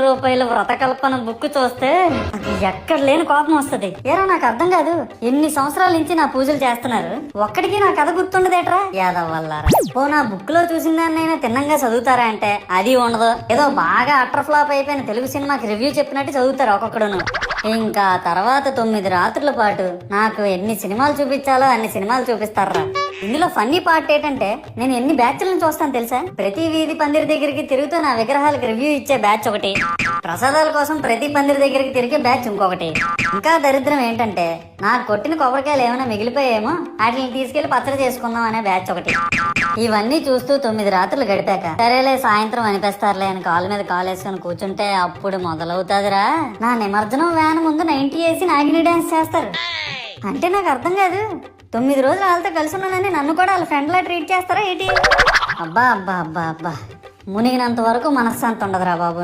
రూపాయల వ్రతకల్పన బుక్ చూస్తే నాకు ఎక్కడ లేని కోపం వస్తుంది. ఏరా నాకు అర్థం కాదు, ఎన్ని సంవత్సరాల నుంచి నా పూజలు చేస్తున్నారు, ఒక్కడికి నా కథ గుర్తుండదేట్రా యాదవ్ వల్లారా. ఓ నా బుక్ లో చూసిన దాన్నైనా తిన్నంగా చదువుతారా అంటే అది ఉండదు. ఏదో బాగా అట్టర్ ఫ్లాప్ అయిపోయిన తెలుగు సినిమాకి రివ్యూ చెప్పినట్టు చదువుతారు ఒక్కొక్కడును. ఇంకా తర్వాత 9 రాత్రుల పాటు నాకు ఎన్ని సినిమాలు చూపించాలో అన్ని సినిమాలు చూపిస్తారా. ఇందులో ఫన్నీ పార్ట్ ఏంటంటే నేను ఎన్ని బ్యాచ్లను చూస్తాను తెలుసా. ప్రతి వీధి పందిరి దగ్గరికి తిరుగుతూ నా విగ్రహాలకు రివ్యూ ఇచ్చే బ్యాచ్ ఒకటి, ప్రసాదాల కోసం ప్రతి పందిరి దగ్గరికి తిరిగే బ్యాచ్ ఇంకొకటి. ఇంకా దరిద్రం ఏంటంటే నాకు కొట్టిన కొబ్బరికాయలు ఏమైనా మిగిలిపోయేమో వాటిని తీసుకెళ్లి పచ్చడి చేసుకుందాం అనే బ్యాచ్ ఒకటి. ఇవన్నీ చూస్తూ 9 రాత్రులు గడిపాక సరేలే సాయంత్రం అనిపిస్తారులే అని కాలు మీద కాలు వేసుకొని కూర్చుంటే అప్పుడు మొదలవుతాదిరా నా నిమజ్జనం వ్యాన్ ముందు 90 వేసి నాగిని డాన్స్ చేస్తారు. అంటే నాకు అర్థం కాదు, 9 రోజులు వాళ్ళతో కలిసి ఉన్నానని నన్ను కూడా వాళ్ళ ఫ్రెండ్ లా ట్రీట్ చేస్తారా ఏంటి? అబ్బా అబ్బా అబ్బా అబ్బా, మునిగినంత వరకు మనశ్శాంతి ఉండదురా బాబు.